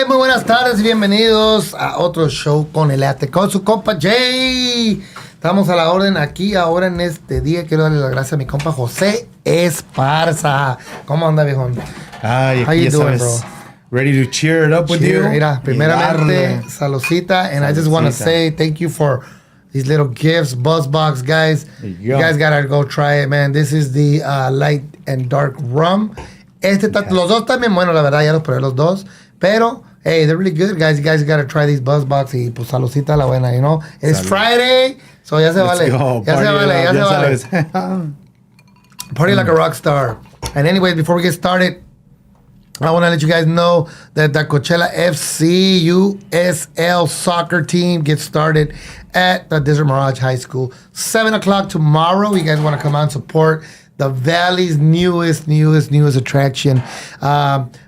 muy buenas tardes y bienvenidos a otro show con el Ate, con su compa Jay. Estamos a la orden aquí ahora en este día. Quiero darle las gracias a mi compa José Esparza. ¿Cómo anda, viejón? Ay, How you doing, sabes, bro? ready to cheer it up with you. Mira, primeramente, saludcita. And I just want to say thank you for these little gifts, Buzzbox, guys. You guys gotta go try it, man. This is the light and dark rum. Los dos también, bueno, la verdad, ya los probé los dos. Pero, hey, they're really good, guys. You guys gotta try these Buzzbox y pues saludcita a la buena, you know? It's Friday, so ya se vale. Ya se vale. Party like a rock star. And anyways, before we get started, I want to let you guys know that the Coachella FC USL soccer team gets started at the Desert Mirage High School. 7 o'clock tomorrow. You guys want to come out and support the Valley's newest attraction.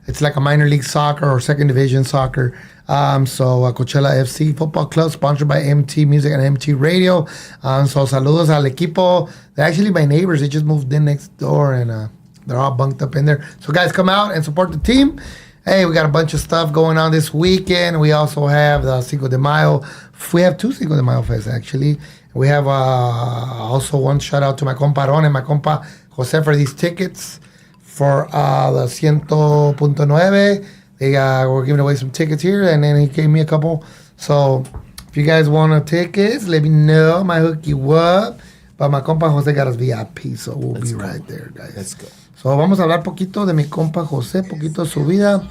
It's like a minor league soccer or second division soccer. So Coachella FC Football Club, sponsored by MT Music and MT Radio. So saludos al equipo. They're actually my neighbors. They just moved in next door and they're all bunked up in there. So guys, come out and support the team. Hey, we got a bunch of stuff going on this weekend. We also have the Cinco de Mayo. We have two Cinco de Mayo fests, actually. We have also one shout out to my compa Ron and my compa Jose for these tickets for the 100.9. We're giving away some tickets here, and then he gave me a couple. So if you guys want tickets, let me know. I might hook you up. But my compa Jose got us VIP, so we'll be right there, guys. Let's go. So vamos a hablar poquito de mi compa Jose, poquito de su vida.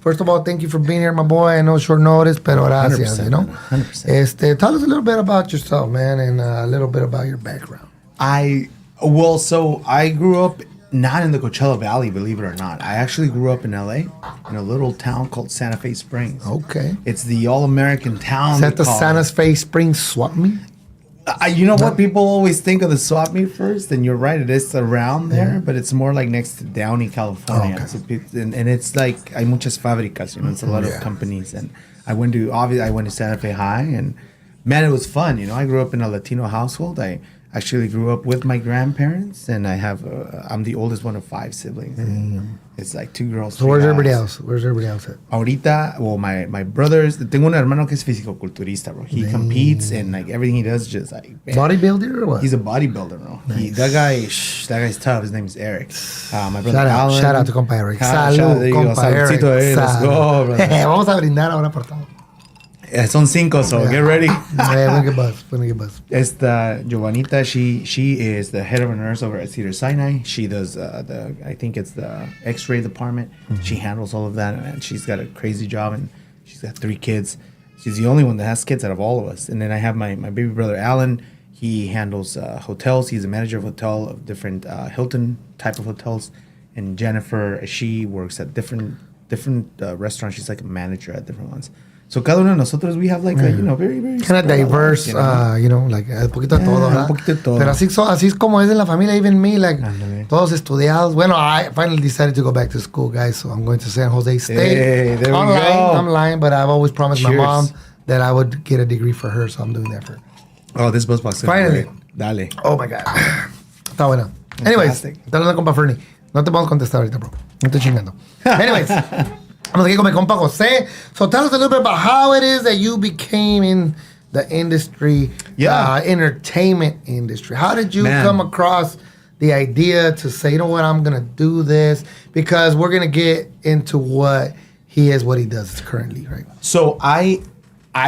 First of all, thank you for being here, my boy. I know short notice, pero gracias, you know. 100%. Tell us a little bit about yourself, man, and a little bit about your background. I grew up not in the Coachella Valley, believe it or not. I actually grew up in LA, in a little town called Santa Fe Springs. Okay. It's the all-American town. Is that the Santa Fe Springs swap meet? You know what? People always think of the swap meet first, and you're right. It is around there, but it's more like next to Downey, California. Okay. So and it's like hay muchas fábricas, you know. It's a lot of companies, and I went to Santa Fe High, and man, it was fun. You know, I grew up in a Latino household. I actually grew up with my grandparents, and I'm the oldest one of 5 siblings. It's like 2 girls. So where's everybody else? Where's everybody else at? Ahorita, well, my brothers. Tengo un hermano que es fisicoculturista, bro. He competes and like everything he does, just like bodybuilder or what? He's a bodybuilder, bro. Nice. That guy's tough. His name is Eric. My brother Alan. Shout out to compa Eric. Salud, compa Eric. Let's go, bro. Vamos a brindar ahora por todo. Son 5, so get ready. We're gonna get buzz. Esta Giovanita, she is the head of a nurse over at Cedar Sinai. She does I think it's the X-ray department. Mm-hmm. She handles all of that, and she's got a crazy job, and she's got 3 kids. She's the only one that has kids out of all of us. And then I have my baby brother Alan. He handles hotels. He's a manager of different Hilton type of hotels. And Jennifer, she works at different restaurants. She's like a manager at different ones. So cada uno de nosotros, we have like a, very, very... Kind of diverse, like un poquito de todo, ¿verdad? Un poquito de todo. Pero así es como es en la familia, even me, like, todos estudiados. Bueno, I finally decided to go back to school, guys, so I'm going to San Jose State. Hey, there we go. I'm lying, but I've always promised my mom that I would get a degree for her, so I'm doing that for her. Oh, this bus box. Finally. Dale. Oh, my God. Está buena. Anyways, está hablando con compa Fernie. No te podemos contestar ahorita, bro. No estoy chingando. Anyways... Vamos aquí con mi compa Jose. So tell us a little bit about how it is that you became in the industry, entertainment industry. How did you come across the idea to say, you know what, I'm going to do this? Because we're going to get into what he does currently, right? So I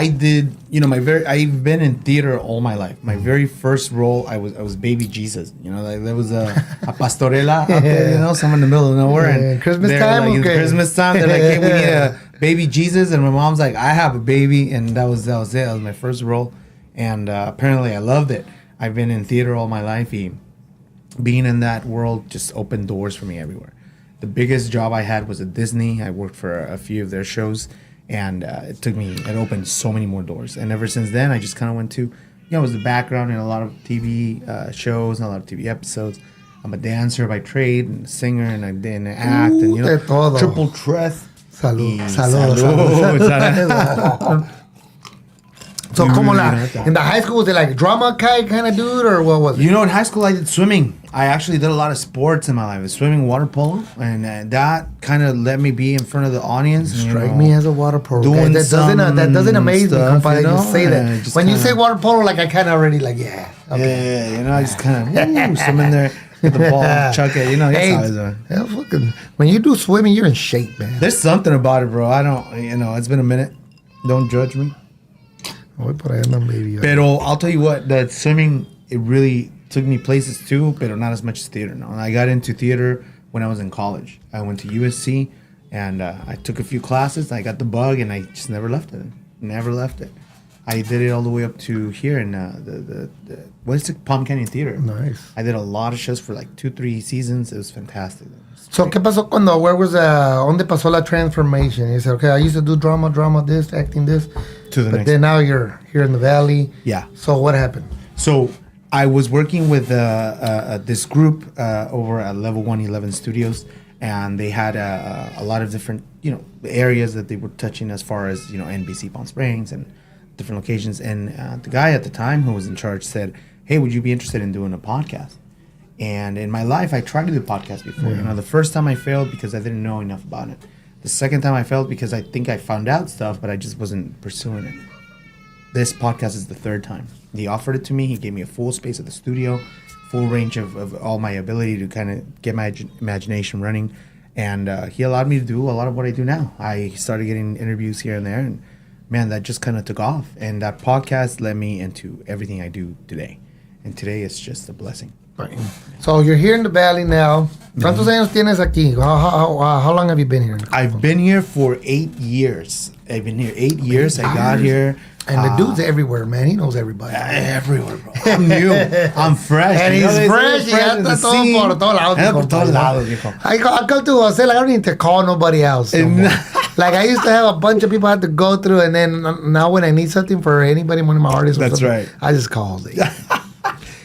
did, I've been in theater all my life. My very first role, I was baby Jesus. Like there was a pastorela out there, somewhere in the middle of nowhere. And Christmas time, like, Christmas time, they're like, hey, we need a baby Jesus. And my mom's like, I have a baby. And that was it. That was my first role. And apparently I loved it. I've been in theater all my life. Being in that world just opened doors for me everywhere. The biggest job I had was at Disney. I worked for a few of their shows. And it opened so many more doors. And ever since then, I just kind of went to, it was the background in a lot of TV shows and a lot of TV episodes. I'm a dancer by trade and a singer and I act and, triple threat. Salud. So, in the high school, was it like drama kind of dude, or what was it? You know, in high school, I did swimming. I actually did a lot of sports in my life. Swimming, water polo, and that kind of let me be in front of the audience. Strike me as a water polo guy. That doesn't amaze me, compa, that you say that. When you say water polo, like, I kind of already like, yeah. Okay. Yeah, you know, I just kind of swim in there, get the ball, chuck it. You know, that's fucking, when you do swimming, you're in shape, man. There's something about it, bro. I don't, you know, it's been a minute. Don't judge me. Pero I'll tell you what, that swimming, it really took me places too, but not as much as theater. No, I got into theater when I was in college. I went to USC, and I took a few classes. I got the bug, and I just never left it. Never left it. I did it all the way up to here in the what is it, Palm Canyon Theater. Nice. I did a lot of shows for like 2-3 seasons. It was fantastic. So, ¿qué pasó ¿dónde pasó la transformation? You said, okay, I used to do drama, this, acting this. But then now you're here in the Valley. Yeah. So what happened? So I was working with this group over at Level 111 Studios, and they had a lot of different, you know, areas that they were touching as far as, you know, NBC Palm Springs and different locations. And the guy at the time who was in charge said, hey, would you be interested in doing a podcast? And in my life, I tried to do a podcast before. You know, the first time I failed because I didn't know enough about it. The second time I failed because I think I found out stuff, but I just wasn't pursuing it. This podcast is the third time. He offered it to me. He gave me a full space at the studio, full range of all my ability to kind of get my imagination running. And he allowed me to do a lot of what I do now. I started getting interviews here and there, and man, that just kind of took off. And that podcast led me into everything I do today. And today it's just a blessing. Right. So you're here in the Valley now. ¿Cuántos años tienes aquí? How long have you been here? I've been here for 8 years. I've been here 8 years. I got here. And the dude's everywhere, man. He knows everybody. Everywhere, bro. I'm new. I'm fresh. And he's fresh. Ya está todo por todos lados. I come to Jose, like, I don't need to call nobody else. Like, I used to have a bunch of people I had to go through, and then now when I need something for anybody, one of my artists, that's right, I just call Jose.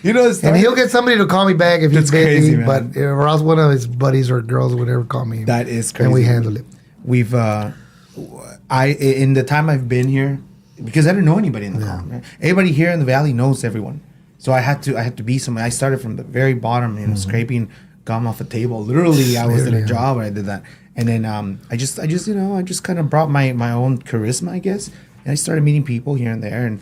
You know, and he'll get somebody to call me back if he's busy, crazy, but or else one of his buddies or girls would ever call me. That is crazy. And we handle it. We've, in the time I've been here, because I didn't know anybody in the colony. Right? Everybody here in the Valley knows everyone. So I had to be somebody. I started from the very bottom, you know, scraping gum off a table. Literally, I was in a job where I did that. And then I just you know, I just kind of brought my own charisma, I guess. And I started meeting people here and there, and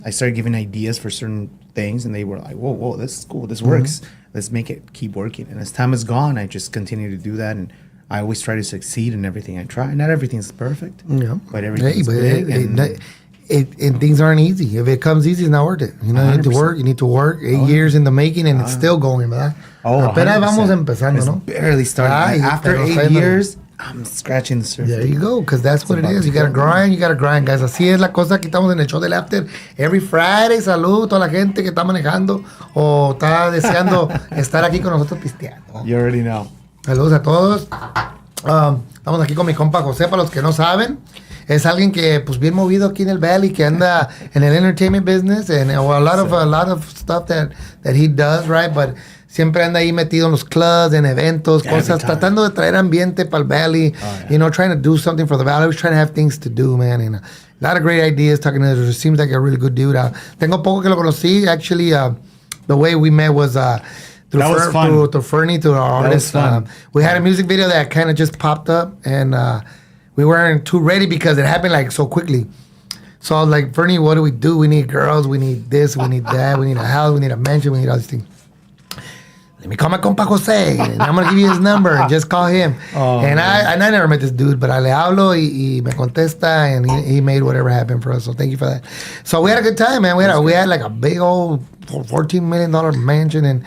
I started giving ideas for certain things, and they were like, whoa, this is cool, this works, let's make it keep working. And as time has gone, I just continue to do that, and I always try to succeed in everything I try. Not everything's perfect, but everything's big. And things aren't easy. If it comes easy, it's not worth it. You know, you need to work 8 years in the making, and it's still going, ¿verdad? Apenas vamos empezando, ¿no? Barely starting. After 8 years, I'm scratching the surface. There you go, because that's what it is. You gotta grind, guys. Así es la cosa que estamos en el show del After. Every Friday, salud a toda la gente que está manejando o está deseando estar aquí con nosotros pisteando. You already know. Saludos a todos. Estamos aquí con mi compa José, para los que no saben. Es alguien que, pues, bien movido aquí en el Valley, que anda en el entertainment business, and a lot of stuff that he does, right? But siempre anda ahí metido en los clubs, en eventos, cosas, tratando de traer ambiente para el Valley. You know, trying to do something for the Valley. Always trying to have things to do, man. And a lot of great ideas. Talking to him, seems like a really good dude. Tengo poco que lo conocí. Actually, the way we met was through Fernie, to our artist. We had a music video that kind of just popped up, and we weren't too ready because it happened like so quickly. So I was like, Fernie, what do? We need girls, we need this, we need that, we need a house, we need a mansion, we need all these things. Let me call my compa Jose, and I'm going to give you his number, and just call him. And I never met this dude, but I le hablo y me contesta, and he made whatever happen for us. So thank you for that. So we had a good time, man. We had like a big old $14 million mansion, and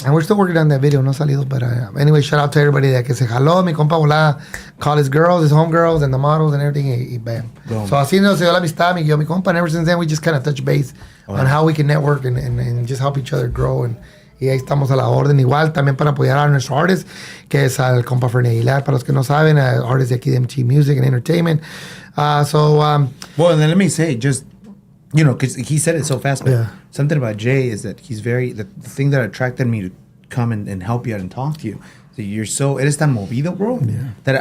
we're still working on that video, no salido, but anyway, shout out to everybody that que se jaló, mi compa volá, call his girls, his homegirls, and the models and everything, y bam. Boom. So así nos dio la amistad, mi compa, and ever since then we just kind of touch base on how we can network and just help each other grow, and y ahí estamos a la orden, igual también para apoyar a nuestros artists, que es al compa Fernie Aguilar, para los que no saben, artists de aquí de MT Music and Entertainment. Well, and then let me say, just, you know, because he said it so fast, but something about Jay is that he's the thing that attracted me to come and help you out and talk to you You're so eres tan movido, bro. That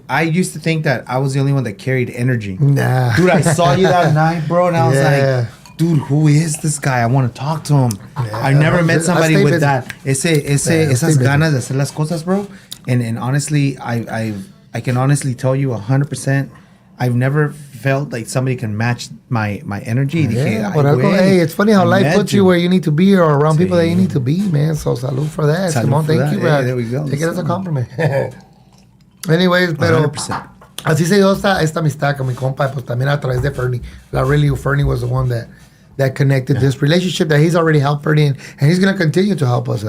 I used to think that I was the only one that carried energy. Nah, dude, I saw you that night, bro, and I was like, dude, who is this guy? I want to talk to him. I never met somebody with that. Esas ganas de hacer las cosas, bro. And honestly, I can honestly tell you 100%. I've never felt like somebody can match my energy. Hey, it's funny how life puts you where you need to be or around people that you need to be, man. So salud for that. Simón, thank you, man. There we go. Take it as a compliment. Anyways, pero 100%. Así se dio esta amistad con mi compa, pues también a través de Fernie. Fernie was the one that connected this relationship that he's already helped Fernie, and he's going to continue to help us.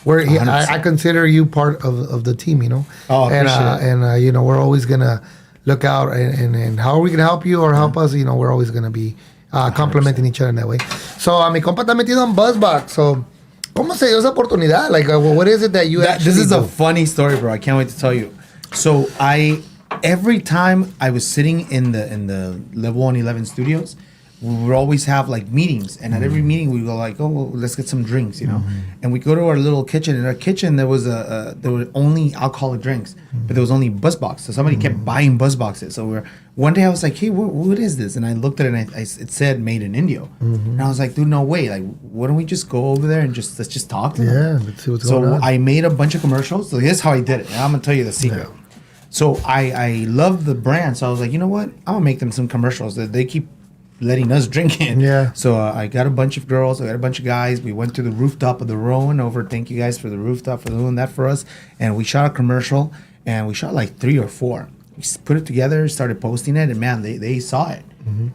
I consider you part of the team, you know. Oh, and you know, we're always going to look out and how are we going to help you or help us, you know, we're always going to be complimenting each other in that way. So, mi compa está metido en BuzzBox. So, ¿cómo se dio esa oportunidad? Like, what is it that you actually This is do? a funny story, bro. I can't wait to tell you. So, every time I was sitting in the Level 111 studios, we would always have like meetings, and at every meeting we go like, oh, well, let's get some drinks, you know. And we go to our little kitchen. In our kitchen there was there were only alcoholic drinks, but there was only BuzzBox. So somebody kept buying BuzzBoxes. So one day I was like, hey, what is this? And I looked at it and it said made in India. And I was like, dude, no way. Like, why don't we just go over there and let's just talk to them? Let's see what's going on. So I made a bunch of commercials. So here's how I did it. And I'm gonna tell you the secret. Yeah. So I love the brand. So I was like, you know what? I'm gonna make them some commercials that they keep letting us drink in. Yeah. So I got a bunch of girls. I got a bunch of guys. We went to the rooftop of the Rowan over. Thank you guys for the rooftop for doing that for us. And we shot a commercial. And we shot like 3 or 4. We put it together, started posting it, and man, they saw it.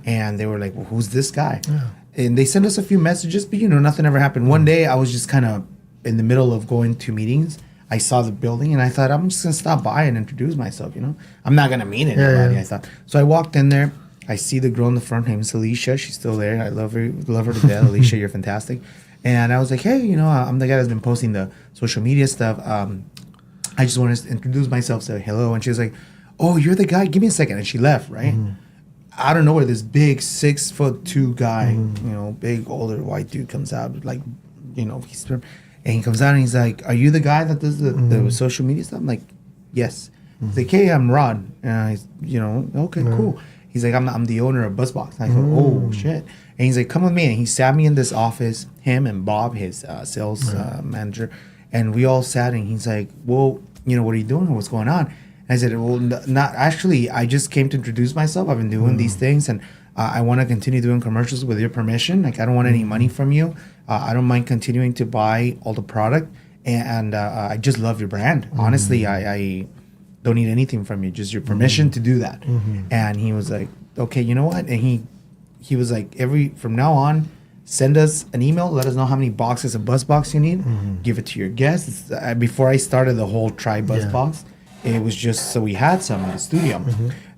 And they were like, well, who's this guy? Yeah. And they sent us a few messages, but you know, nothing ever happened. One day I was just kind of in the middle of going to meetings. I saw the building and I thought, I'm just gonna stop by and introduce myself, you know? I'm not gonna meet anybody, I thought. So I walked in there. I see the girl in the front. Her name's Alicia. She's still there. I love her to death. Alicia, you're fantastic. And I was like, hey, you know, I'm the guy that's been posting the social media stuff. I just wanted to introduce myself, say hello. And she was like, oh, you're the guy? Give me a second. And she left, right? Out of nowhere, this big 6'2" guy, you know, big older white dude comes out, like, you know, and he comes out and he's like, are you the guy that does the social media stuff? I'm like, yes. He's like, hey, I'm Rod. And he's, you know, okay, cool. He's like, I'm the owner of BuzzBox. And I go, oh, shit. And he's like, come with me. And he sat me in this office, him and Bob, his sales manager. And we all sat and he's like, well, you know, what are you doing? What's going on? And I said, well, not actually. I just came to introduce myself. I've been doing these things. And I want to continue doing commercials with your permission. Like, I don't want any money from you. I don't mind continuing to buy all the product. And I just love your brand. Honestly, I don't need anything from you, just your permission to do that. And he was like, okay, you know what? And he was like, from now on, send us an email, let us know how many boxes of BuzzBox you need, give it to your guests. Before I started the whole try BuzzBox, it was just so we had some in the studio.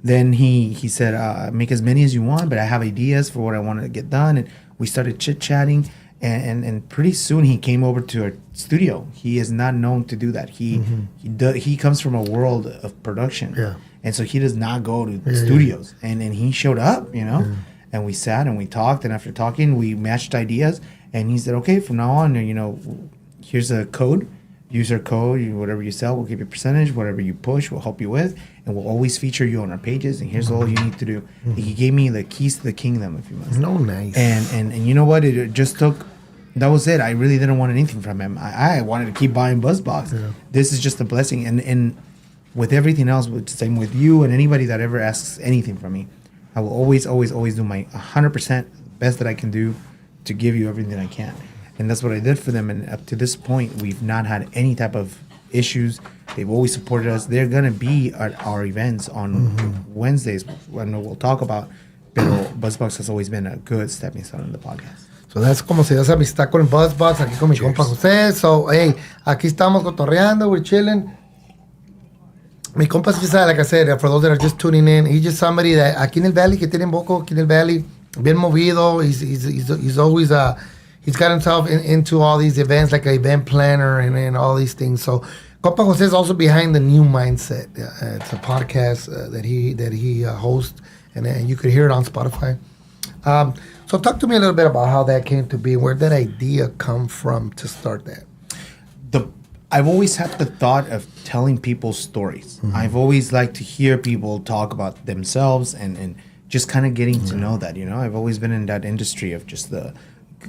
Then he said, make as many as you want, but I have ideas for what I wanted to get done. And we started chit-chatting. And pretty soon he came over to our studio. He is not known to do that. He comes from a world of production, and so he does not go to studios. And he showed up, you know, and we sat and we talked. And after talking, we matched ideas. And he said, okay, from now on, you know, here's a code. Use our code. Whatever you sell, we'll give you a percentage. Whatever you push, we'll help you with, and we'll always feature you on our pages. And here's all you need to do. He gave me the keys to the kingdom, if you must. No, nice. And you know what? It just took. That was it. I really didn't want anything from him. I wanted to keep buying BuzzBox. This is just a blessing. And with everything else, same with you and anybody that ever asks anything from me, I will always do my 100% best that I can do to give you everything I can. And that's what I did for them. And up to this point, we've not had any type of issues. They've always supported us. They're going to be at our events on Wednesdays. I know we'll talk about, but BuzzBox has always been a good stepping stone in the podcast. So that's como se dio esa amistad con el BuzzBox, aquí con mi compa José. So, hey, aquí estamos cotorreando, we're chilling. Mi compa, like I said, for those that are just tuning in, he's just somebody that aquí en el Valley, que tiene boco, aquí en el Valley, bien movido. He's always, he's got himself into all these events, like an event planner and all these things. So, compa José is also behind the New Mindset. It's a podcast that he hosts, and you could hear it on Spotify. So talk to me a little bit about how that came to be. Where did that idea come from to start that? I've always had the thought of telling people stories. I've always liked to hear people talk about themselves and just kind of getting to know that, I've always been in that industry of just the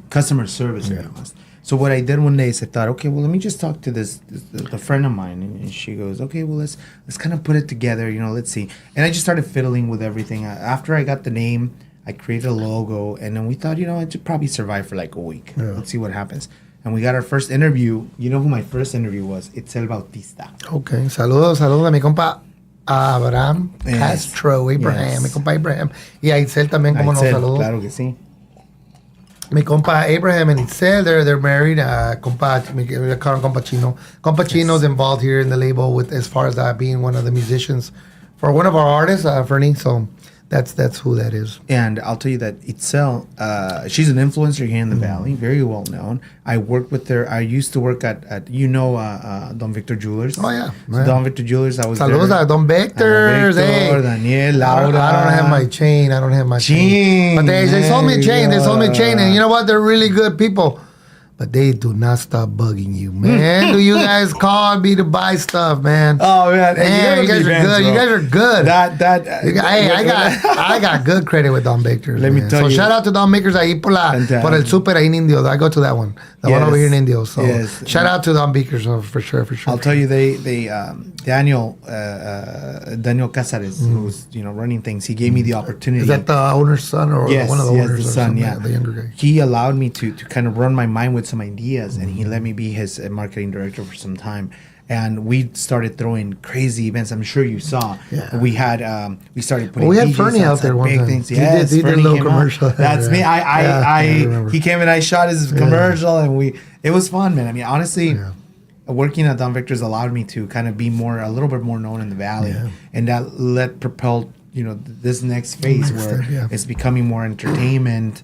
customer service, to be honest. So what I did one day is I thought, okay, well, let me just talk to the friend of mine, and she goes, okay, well, let's kind of put it together, let's see. And I just started fiddling with everything. After I got the name, I created a logo, and then we thought, it should probably survive for like a week. Yeah. Let's see what happens. And we got our first interview. You know who my first interview was? Itzel Bautista. Okay, saludos a mi compa Abraham Castro, Abraham, mi compa Abraham. Y a Itzel también, como nos saludó. Claro que sí. Mi compa Abraham and Itzel, they're married. We call him Compa Chino. Compa Chino's involved here in the label with as far as being one of the musicians for one of our artists, Fernie. So that's who that is. And I'll tell you that Itzel, she's an influencer here in the Valley, very well known. I worked with her. I used to work at Don Victor Jewelers. Oh, yeah. So Don Victor Jewelers, I was Saludos there. a Don Victor. Hey. Daniel, Laura. I don't have my chain. But they sold me a chain. They sold me a chain. And you know what? They're really good people. But they do not stop bugging you, man. Do you guys call me to buy stuff, man? Oh man, you guys are good. Bro. You guys are good. I got good credit with Don Bakers. Let me tell you. So shout out to Don Bakers ahí por el super ahí en Indios. I go to that one, one over here in Indios. So shout out to Don Bakers for sure. I'll tell you, they Daniel Casares, who's running things. He gave me the opportunity. Is that the owner's son or one of the owners? The son, the younger guy. He allowed me to kind of run my mind with some ideas, and he let me be his marketing director for some time. And we started throwing crazy events. I'm sure you saw. Yeah. We had we started putting. We had Fernie out there one time. Things. Yes, he did a little commercial. That's me. He came and I shot his commercial, and it was fun, man. I mean, honestly. Yeah. Working at Don Victor's allowed me to kind of be a little bit more known in the Valley, and that propelled this next phase where it's becoming more entertainment,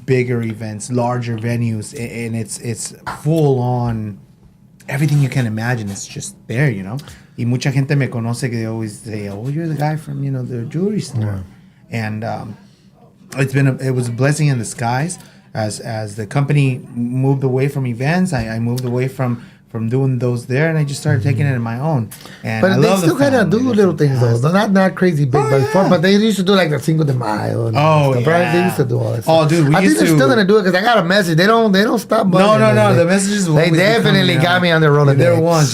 bigger events, larger venues, and it's full on everything you can imagine. It's just there, Y mucha gente me conoce que they always say, "Oh, you're the guy from the jewelry store," and it was a blessing in disguise. As the company moved away from events, I moved away from doing those there, and I just started taking it in my own. And but they still kind of do little things though. They're not crazy big, but they used to do like the Cinco de Mayo. And stuff, right? They used to do all that. Oh, dude, I think they're still gonna do it because I got a message. They don't stop. No. The messages. They definitely got me on their Rolodex. They're ones.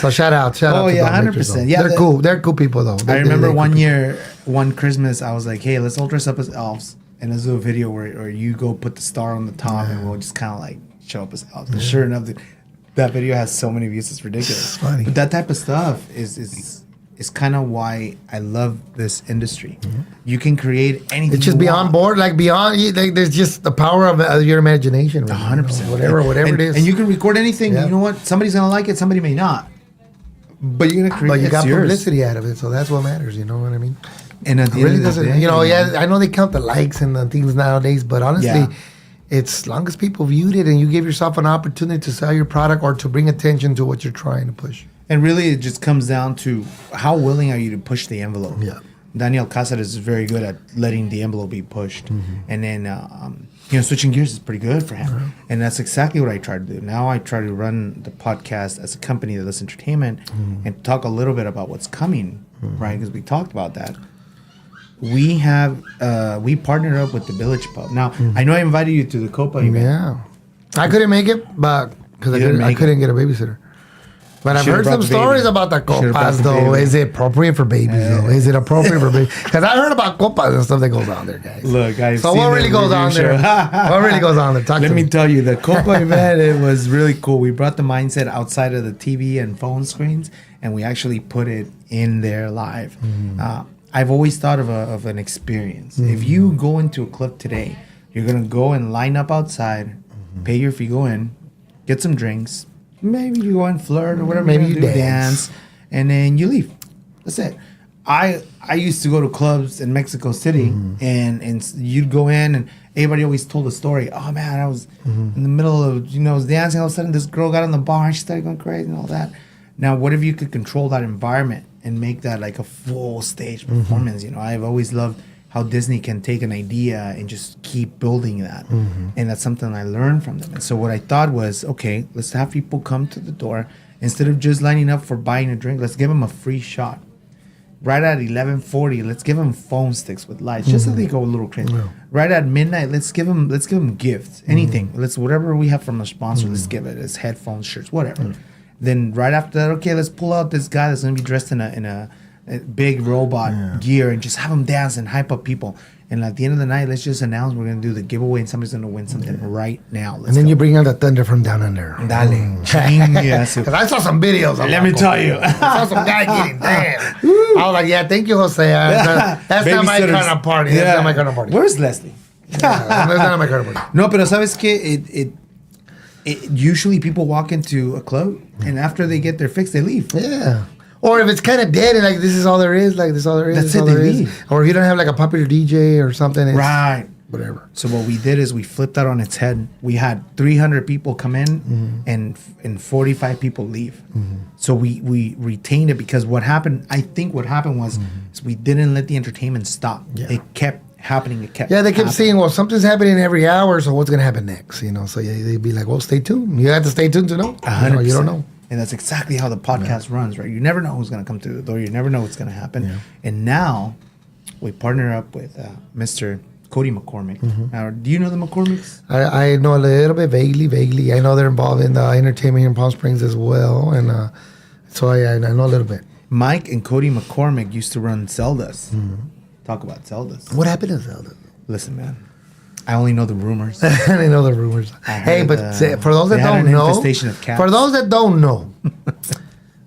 So shout out. Oh yeah, 100%. Yeah, they're cool. They're cool people though. I remember one year, one Christmas, I was like, hey, let's all dress up as elves, and let's do a video where you go put the star on the top, and we'll just kind of like show up as elves. And sure enough, that video has so many views, it's ridiculous. It's funny. But that type of stuff is kind of why I love this industry. You can create anything. It's just beyond board, there's just the power of your imagination. 100%. Whatever it is. And you can record anything. You know what? Somebody's gonna like it. Somebody may not. But you're gonna create. But you got publicity out of it, so that's what matters. You know what I mean? And at the end of the day, I know they count the likes and the things nowadays, but honestly. It's as long as people viewed it and you give yourself an opportunity to sell your product or to bring attention to what you're trying to push. And really, it just comes down to how willing are you to push the envelope. Yeah. Daniel Casares is very good at letting the envelope be pushed. And then, switching gears is pretty good for him. And that's exactly what I try to do. Now I try to run the podcast as a company that does entertainment and talk a little bit about what's coming, right? Because we talked about that. We partnered up with the Village Pub. Now, I know I invited you to the Compa event. Yeah. I couldn't make it, but because I couldn't get a babysitter. But I've heard some stories about the Compas, though. Is it appropriate for babies, though? Is it appropriate for babies? Because I heard about Compas and stuff that goes on there, guys. Look, so what really goes on there? What really goes on there? Let me tell you, the Compa event, it was really cool. We brought the mindset outside of the TV and phone screens, and we actually put it in there live. I've always thought of an experience. If you go into a club today, you're going to go and line up outside, pay your fee, go in, get some drinks, maybe you go and flirt or whatever. Maybe you dance, and then you leave. That's it. I used to go to clubs in Mexico City, and you'd go in, and everybody always told the story. Oh, man, I was in the middle of, I was dancing. All of a sudden, this girl got on the bar, and she started going crazy and all that. Now, what if you could control that environment and make that like a full stage performance? I've always loved how Disney can take an idea and just keep building that. And that's something I learned from them. And so what I thought was, okay, let's have people come to the door Instead of just lining up for buying a drink, let's give them a free shot. Right at 11:40, let's give them phone sticks with lights, just so they go a little crazy. Yeah. Right at midnight, let's give them gifts, anything. Let's whatever we have from a sponsor, let's give it. It's headphones, shirts, whatever. Then right after that, okay, let's pull out this guy that's gonna be dressed in a big robot gear and just have him dance and hype up people. And at the end of the night, let's just announce we're gonna do the giveaway and somebody's gonna win something right now. And then you bring out the thunder from down under. Dale. Because I saw some videos. Let me tell you. I saw some guy getting damn. I was like, yeah, thank you, Jose. That's not my kind of party. That's not my kind of party. Where's Leslie? That's not my kind of party. No, pero sabes que it usually people walk into a club and after they get their fix, they leave. Yeah. Or if it's kind of dead and like this is all there is, like this is all there is. That's it, they leave. Or if you don't have like a popular DJ or something. It's right. Whatever. So what we did is we flipped that on its head. We had 300 people come in and 45 people leave. So we retained it because what happened was is we didn't let the entertainment stop. Yeah. It kept happening. It kept they kept happening. saying, well, something's happening every hour, so what's going to happen next? You know, so they'd be like, well, stay tuned. You have to stay tuned to know. 100%. You don't know. And that's exactly how the podcast runs, right? You never know who's going to come through the door. You never know what's going to happen. Yeah. And now we partner up with Mr. Cody McCormick. Now, do you know the McCormicks? I know a little bit, vaguely. I know they're involved in the entertainment here in Palm Springs as well. And so I know a little bit. Mike and Cody McCormick used to run Zeldas. Talk about Zeldas. What happened to Zelda? Listen, man. I only know the rumors. I know the rumors. Hey, but for those that don't know, for those that don't know,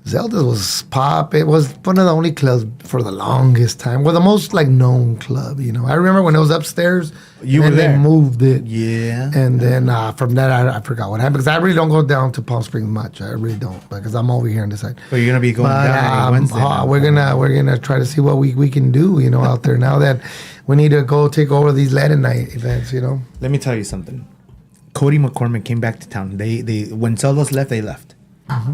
Zelda was pop. It was one of the only clubs for the longest time. Well, the most like known club, you know. I remember when it was upstairs. You were there. They moved it. Yeah. And then from that, I forgot what happened because I really don't go down to Palm Springs much. I really don't because I'm over here on this side. But you're gonna be going down on Wednesday. We're gonna try to see what we can do, you know, out there now that we need to go take over these Latin night events, you know. Let me tell you something. Cody McCormick came back to town. They when Zelda's left, they left.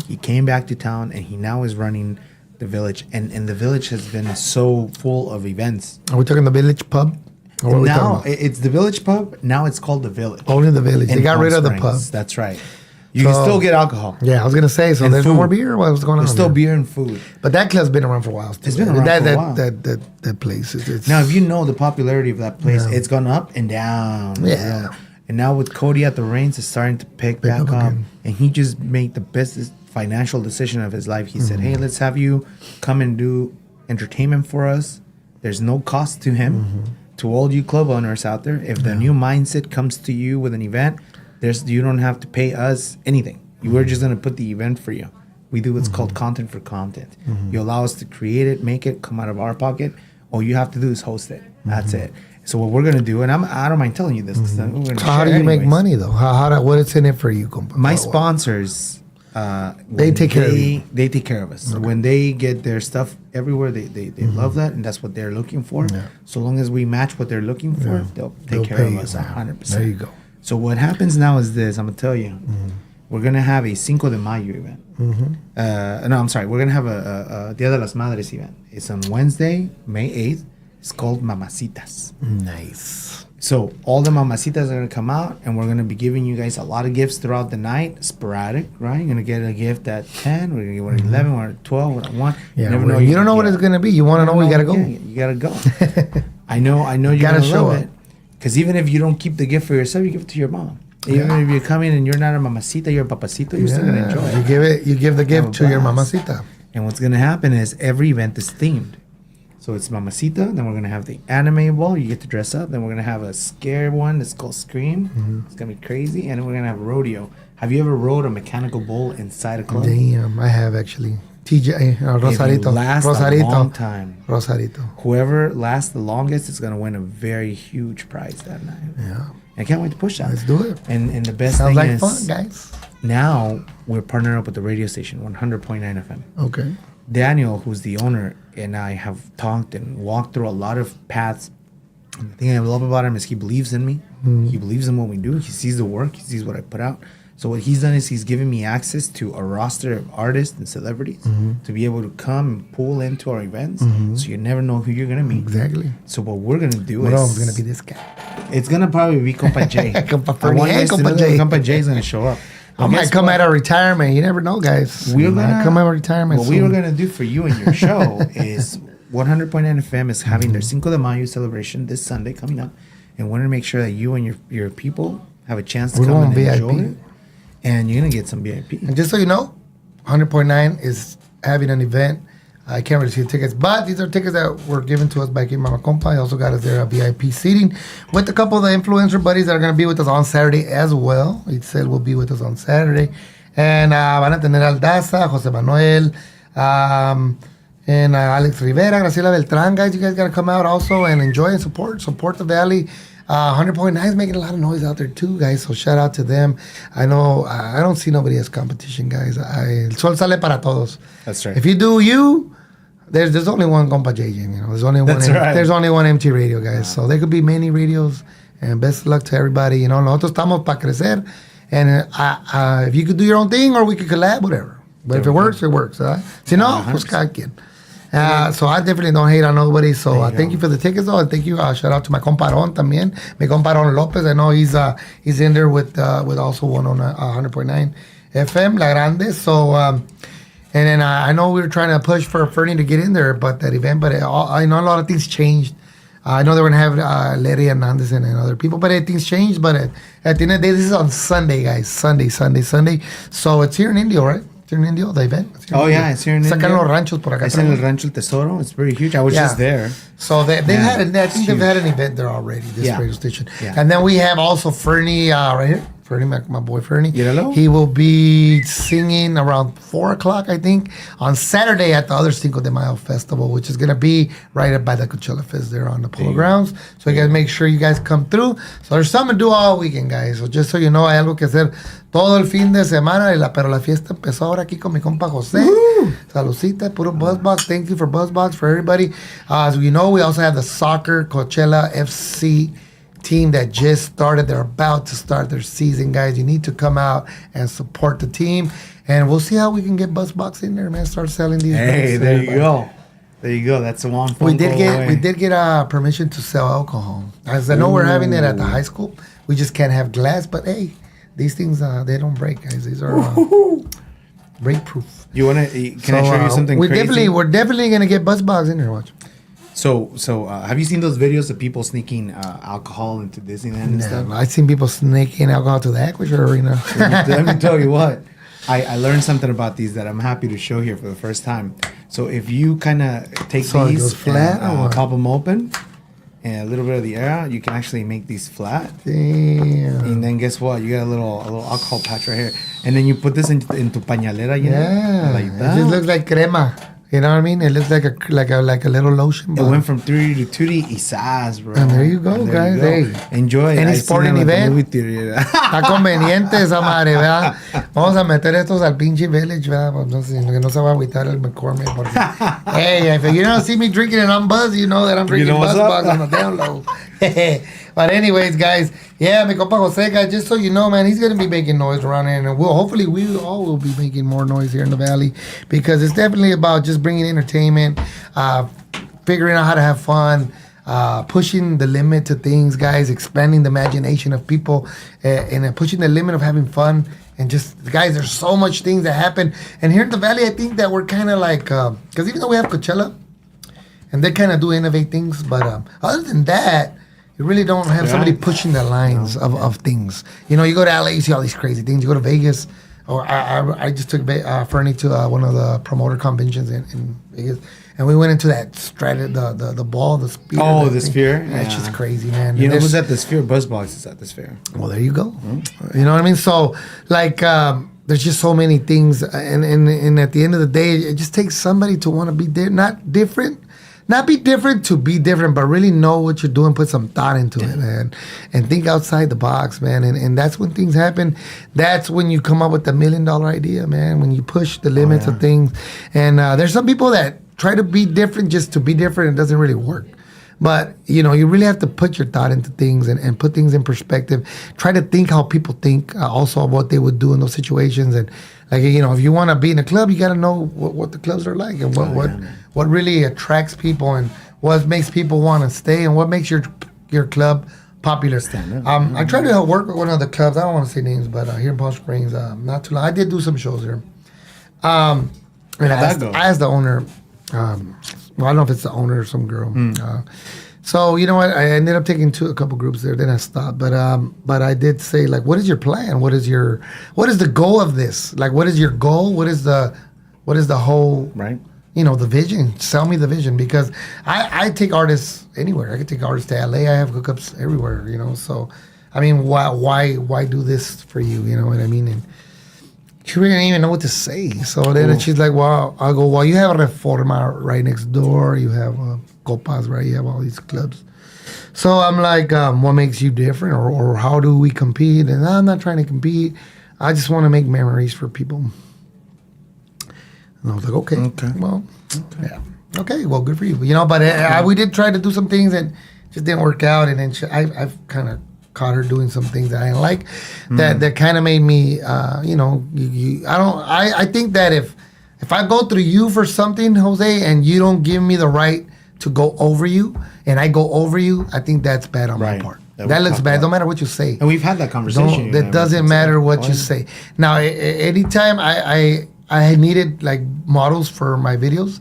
He came back to town and he now is running the village. And the village has been so full of events. Are we talking the village pub? Or what now it's the village pub. Now it's called the village. Only the village. They got rid of the pub. That's right. You can still get alcohol. Yeah, I was gonna say. So there's no more beer. What's going on? There's still beer and food. But that club's been around for a while. It's been around for a while. That place. It's now, if you know the popularity of that place, it's gone up and down. Yeah. And now with Cody at the reins, it's starting to pick back up. And he just made the best financial decision of his life. He said, hey, let's have you come and do entertainment for us. There's no cost to him. To all you club owners out there, if the new mindset comes to you with an event, you don't have to pay us anything. We're just going to put the event for you. We do what's called content for content. You allow us to create it, make it, come out of our pocket. All you have to do is host it. That's it. So what we're gonna do, and I don't mind telling you this. So how do you make money though? What is in it for you, compa? My sponsors, they take care of you. They take care of us. Okay. When they get their stuff everywhere, they love that, and that's what they're looking for. Yeah. So long as we match what they're looking for, they'll take care of us 100%. There you go. So what happens now is this. I'm gonna tell you. We're gonna have a Cinco de Mayo event. No, I'm sorry. We're gonna have a Dia de las Madres event. It's on Wednesday, May 8th. It's called Mamacitas. Nice. So all the mamacitas are going to come out, and we're going to be giving you guys a lot of gifts throughout the night, sporadic, right? You're going to get a gift at 10, we're going to get one at 11, one at 12, one at 1. Yeah, you don't know what it's going to be. You want to know, you got to go. Yeah, you got to go. I know you're going to love it. Because even if you don't keep the gift for yourself, you give it to your mom. Even if you're coming and you're not a mamacita, you're a papacito, you're still going to enjoy it. You give the gift to your mamacita. And what's going to happen is every event is themed. So it's Mamacita, then we're going to have the anime ball, you get to dress up, then we're going to have a scare one that's called Scream. It's going to be crazy, and then we're going to have rodeo. Have you ever rode a mechanical bull inside a club? Damn, I have actually. TJ, Rosarito. Lasts a long time. Rosarito. Whoever lasts the longest is going to win a very huge prize that night. Yeah. I can't wait to push that. Let's do it. And the best Sounds thing like fun, guys. Now we're partnering up with the radio station, 100.9 FM. Okay. Daniel, who's the owner, and I have talked and walked through a lot of paths. The thing I love about him is he believes in me. He believes in what we do. He sees the work. He sees what I put out. So what he's done is he's given me access to a roster of artists and celebrities to be able to come and pull into our events. So you never know who you're going to meet. Exactly. So what we're going to do is... it's going to be this guy. It's going to probably be Compa Jay. Compa Jay. Compa Jay is going to show up. I might come out of retirement. You never know, guys. We're gonna come out of retirement. What we were gonna do for you and your show is 100.9 FM is having their Cinco de Mayo celebration this Sunday coming up, and we're gonna make sure that you and your people have a chance to come and enjoy it. And you're gonna get some VIP. And just so you know, 100.9 is having an event. I can't really see the tickets, but these are tickets that were given to us by Mama Compa. He also got us their VIP seating with a couple of the influencer buddies that are going to be with us on Saturday as well. He said will be with us on Saturday. And van a tener Aldaza, Jose Manuel, and Alex Rivera, Graciela Beltran. Guys, you guys got to come out also and enjoy and support the Valley. 100.9 is making a lot of noise out there too, guys. So shout out to them. I know I don't see nobody as competition, guys. El sol sale para todos. That's right. If you do you, there's only one Compa Jay Jay. You know, there's only one. There's only one MT radio, guys. So there could be many radios. And best of luck to everybody. You know, nosotros estamos para crecer. And if you could do your own thing, or we could collab, whatever. But if it works, it works. Si no, pues cada quien. So I definitely don't hate on nobody. So thank you for the tickets, though, and thank you. Shout out to my compadron también, mi compadron Lopez. I know he's in there with also one on 100.9 FM, La Grande. So and then I know we were trying to push for Fernie to get in there, but that event. But I know a lot of things changed. I know they were gonna have Larry Hernandez and other people, but things changed. But at the end of the day, this is on Sunday, guys. Sunday. So it's here in Indio, right? In Indio, the event. It's here in Indio. Sacan los ranchos por acá. It's in El Rancho El Tesoro. It's very huge. I was just there. So they've had I think they've had an event there already, this radio station. Yeah. And then we have also Fernie right here. Fernie, my boy Fernie. Míralo. He will be singing around 4 o'clock, I think, on Saturday at the other Cinco de Mayo festival, which is going to be right up by the Coachella Fest there on the Polo Grounds. So you guys make sure you guys come through. So there's something to do all weekend, guys. So just so you know, hay algo que hacer todo el fin de semana, pero la fiesta empezó ahora aquí con mi compa José. Saludcita, puro Buzzbox. Thank you for Buzzbox, for everybody. As you know, we also have the soccer Coachella FC team that just started. They're about to start their season, guys. You need to come out and support the team, and we'll see how we can get Buzzbox in there, man. Start selling these. Hey, there you go. There you go. That's the one. We did get permission to sell alcohol. As I know, we're having it at the high school. We just can't have glass, but hey, these things they don't break, guys. These are break proof. You wanna? Can I show you something crazy? We're definitely gonna get Buzzbox in there. Watch. So have you seen those videos of people sneaking alcohol into Disneyland and stuff? I've seen people sneaking alcohol to the Aquature Arena. Let me tell you what. I learned something about these that I'm happy to show here for the first time. So if you kind of take these flat and pop them open, and a little bit of the air out, you can actually make these flat. Damn. And then guess what? You got a little alcohol patch right here. And then you put this into pañalera, like that. It just looks like crema. You know what I mean? It looks like a little lotion. It went from 3 to 2D y bro. And there you go, guys. Hey, enjoy. Any sporting event. Está conveniente esa madre, ¿verdad? Vamos a meter estos al pinche village, ¿verdad? Pues no sé, que no se va a agüitar el McCormick. Porque, hey, if you don't see me drinking and I'm buzzed, you know that I'm drinking Buzzbox on the down low. But anyways, guys, yeah, mi compa Jose, guys, just so you know, man, he's going to be making noise around here. And hopefully we all will be making more noise here in the Valley, because it's definitely about just bringing entertainment, figuring out how to have fun, pushing the limit to things, guys, expanding the imagination of people, and pushing the limit of having fun. And just, guys, there's so much things that happen. And here in the Valley, I think that we're kind of like, because even though we have Coachella, and they kind of do innovate things, but other than that, you really don't have somebody pushing the lines of things. You know, you go to LA, you see all these crazy things. You go to Vegas, or I just took Fernie to one of the promoter conventions in Vegas, and we went into that the ball, the sphere. Oh, the sphere? Yeah. That's just crazy, man. You know who's at the sphere? Buzzbox is at the sphere. Well, there you go. Mm-hmm. You know what I mean? So, like, there's just so many things, and at the end of the day, it just takes somebody to want to be not different. Not be different to be different, but really know what you're doing, put some thought into it, man. And think outside the box, man. And that's when things happen. That's when you come up with the $1 million idea, man. When you push the limits of things. And there's some people that try to be different just to be different. It doesn't really work. But, you know, you really have to put your thought into things and put things in perspective. Try to think how people think, also what they would do in those situations. And, like, you know, if you want to be in a club, you got to know what the clubs are like and what really attracts people and what makes people want to stay and what makes your club popular. I tried to work with one of the clubs. I don't want to say names, but here in Palm Springs, not too long. I did do some shows here. And I asked the owner. Well, I don't know if it's the owner or some girl. So you know what? I ended up taking a couple groups there. Then I stopped. But I did say, like, what is your plan? What is the goal of this? Like, what is your goal? What is the whole the vision? Sell me the vision, because I take artists anywhere. I can take artists to LA. I have hookups everywhere. So I mean, why do this for you? You know what I mean? And she really didn't even know what to say. So then she's like, well, I'll go, well, you have Reforma right next door. You have Copas, right? You have all these clubs. So I'm like, what makes you different? Or how do we compete? And I'm not trying to compete. I just want to make memories for people. And I was like, okay. Well, yeah. Okay, well, good for you. But we did try to do some things that just didn't work out. And then I've kind of caught her doing some things that I didn't like, that kind of made me, I think that if I go through you for something, Jose, and you don't give me the right to go over you, and I go over you, I think that's bad on my part. That looks bad. Don't matter what you say. And we've had that conversation. That doesn't matter what you say. Now, anytime I needed like models for my videos,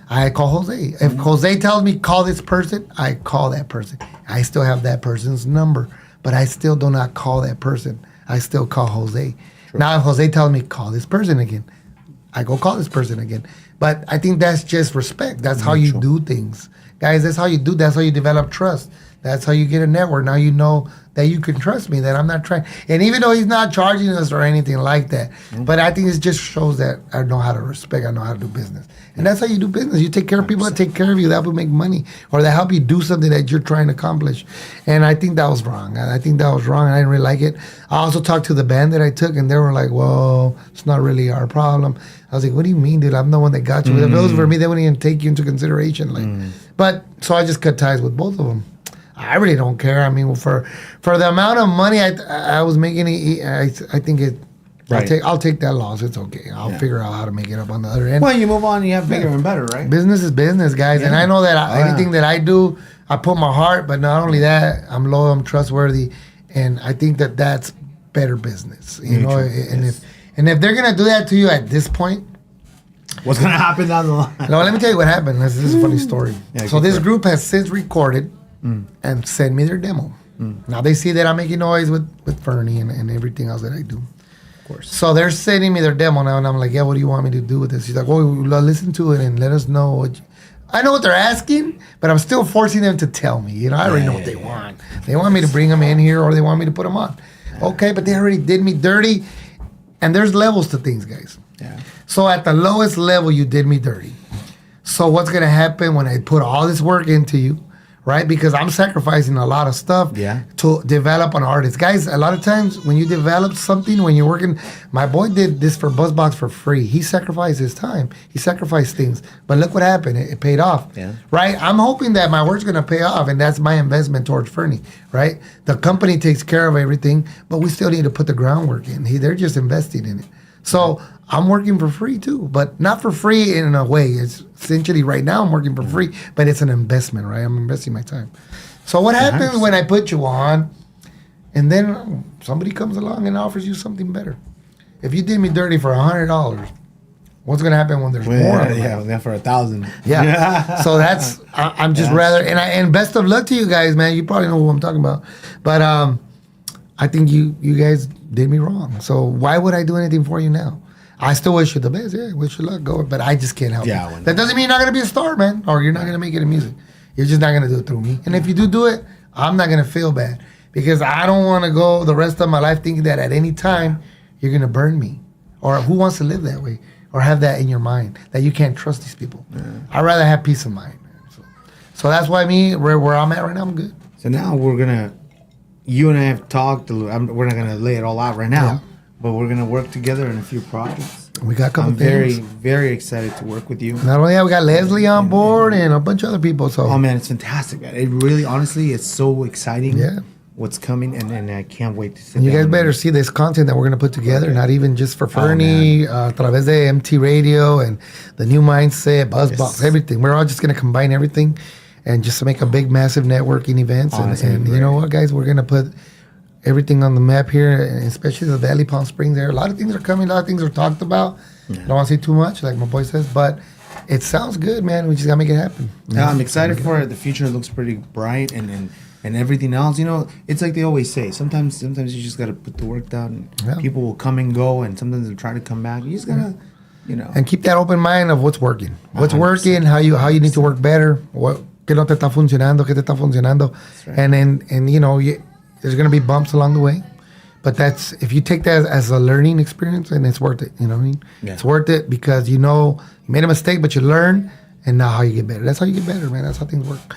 I call Jose. If Jose tells me call this person, I call that person. I still have that person's number, but I still do not call that person. I still call Jose. True. Now, if Jose tells me call this person again, I go call this person again. But I think that's just respect. That's how you do things. Guys, that's how you do. That's how you develop trust. That's how you get a network. Now you know that you can trust me, that I'm not trying. And even though he's not charging us or anything like that, but I think it just shows that I know how to respect. I know how to do business. And that's how you do business. You take care of people that take care of you, that will make money, or that help you do something that you're trying to accomplish. And I think that was wrong. I think that was wrong, and I didn't really like it. I also talked to the band that I took, and they were like, well, it's not really our problem. I was like, what do you mean, dude? I'm the one that got you. If it was for me, they wouldn't even take you into consideration. But so I just cut ties with both of them. I really don't care. I mean, for the amount of money I was making, I think it. Right. I'll take that loss. It's okay. I'll figure out how to make it up on the other end. Well, you move on, you have bigger and better, right? Business is business, guys. Yeah. And I know that anything that I do, I put my heart. But not only that, I'm loyal, I'm trustworthy, and I think that that's better business. You know, and if they're gonna do that to you at this point, what's gonna happen down the line? No, let me tell you what happened. This is a funny story. Yeah, so this group has since recorded and sent me their demo. Now they see that I'm making noise with Fernie and everything else that I do. So they're sending me their demo now, and I'm like, yeah, what do you want me to do with this? She's like, well, listen to it and let us know what I know what they're asking, but I'm still forcing them to tell me. You know, I already know what they want. They want me to bring them in here, or they want me to put them on. Okay, but they already did me dirty, and there's levels to things, guys. Yeah. So at the lowest level, you did me dirty. So what's going to happen when I put all this work into you? Right? Because I'm sacrificing a lot of stuff to develop an artist. Guys, a lot of times when you develop something, when you're working, my boy did this for BuzzBox for free. He sacrificed his time. He sacrificed things. But look what happened. It paid off. Yeah. Right? I'm hoping that my work's going to pay off, and that's my investment towards Fernie. Right? The company takes care of everything, but we still need to put the groundwork in. They're just investing in it. So I'm working for free too, but not for free in a way. It's essentially right now I'm working for free, but it's an investment, right? I'm investing my time. So what happens when I put you on, and then somebody comes along and offers you something better? If you did me dirty for $100, what's gonna happen when there's more? Yeah, for $1,000. Yeah. So that's I'm just rather and best of luck to you guys, man. You probably know what I'm talking about, but I think you guys did me wrong. So why would I do anything for you now? I still wish you the best. Yeah, wish you luck. Go, but I just can't help you. That doesn't mean you're not gonna be a star, man, or you're not gonna make it in music. You're just not gonna do it through me. And if you do it, I'm not gonna feel bad, because I don't want to go the rest of my life thinking that at any time you're gonna burn me. Or who wants to live that way, or have that in your mind that you can't trust these people? I'd rather have peace of mind. So that's why where I'm at right now, I'm good. So now you and I have talked. We're not gonna lay it all out right now. But we're gonna work together in a few projects. We got a couple things. I'm very excited to work with you. Not only that, we got Leslie on board and a bunch of other people. So man, it's fantastic, man. It really, honestly, it's so exciting. Yeah. What's coming, and I can't wait to see. You guys better see this content that we're gonna put together. Not even just for Fernie, través de MT Radio and the New Mindset, BuzzBox, everything. We're all just gonna combine everything. and just to make a big, massive networking events. Honestly, And you know what, guys, we're gonna put everything on the map here, and especially the Valley Palm Springs area. A lot of things are coming. A lot of things are talked about. I don't want to say too much, like my boy says, but it sounds good, man. We just gotta make it happen. Yeah, I'm excited for it. The future looks pretty bright, and everything else. You know, it's like they always say. Sometimes you just gotta put the work down. And people will come and go, and sometimes they'll try to come back. You just gotta, you know, and keep that open mind of what's working. What's 100%. Working? How you need to work better? What qué no te está funcionando? ¿Qué te está funcionando? Right. And you know, there's gonna be bumps along the way. But that's, if you take that as a learning experience, and it's worth it, you know what I mean? Yeah. It's worth it because you know you made a mistake, but you learn, and now how you get better. That's how you get better, man. That's how things work.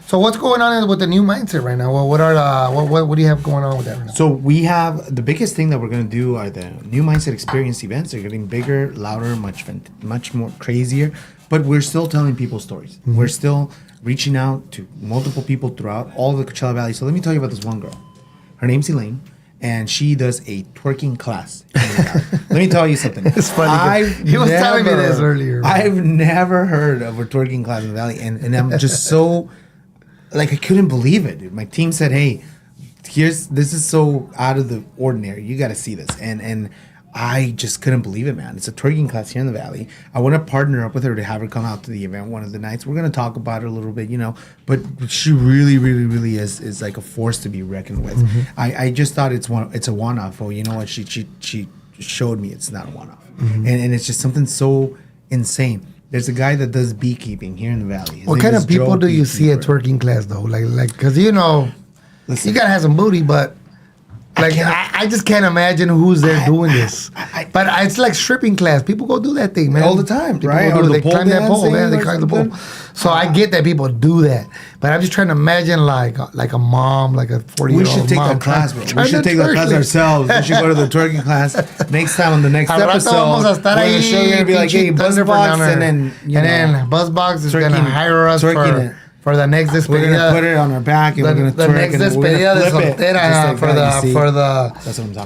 So what's going on with the new mindset right now? Well, what do you have going on with that right now? So we have, the biggest thing that we're going to do are the new mindset experience events. They're getting bigger, louder, much more crazier, but we're still telling people stories. Mm-hmm. We're still reaching out to multiple people throughout all the Coachella Valley. So let me tell you about this one girl. Her name's Elaine. And she does a twerking class. Let me tell you something. It's funny. He was telling me this earlier. Man. I've never heard of a twerking class in the Valley. And I'm just so, like, I couldn't believe it, dude. My team said, hey, this is so out of the ordinary. You got to see this. And I just couldn't believe it, man. It's a twerking class here in the Valley. I want to partner up with her to have her come out to the event one of the nights. We're going to talk about it a little bit, you know. But she really, really, really is like a force to be reckoned with. Mm-hmm. I just thought it's a one-off. Oh, you know what? She showed me it's not a one-off. Mm-hmm. And it's just something so insane. There's a guy that does beekeeping here in the Valley. What kind of people do you see at twerking class, though? Like, because, you know, you got to have some booty, but... Like, I just can't imagine who's there doing this. But it's like stripping class. People go do that thing, man. All the time, people right? Or they climb that pole, man. They climb the pole. So I get that people do that. But I'm just trying to imagine, like a mom, like a 40-year-old mom. We should take that class, bro. We should take that class ourselves. We should go to the twerking class next time on the next episode. We're going to be like, hey, Buzzbox. And then Buzzbox is going to hire us for the next despedida. We're gonna put it on our back and we're gonna the next despedida de soltera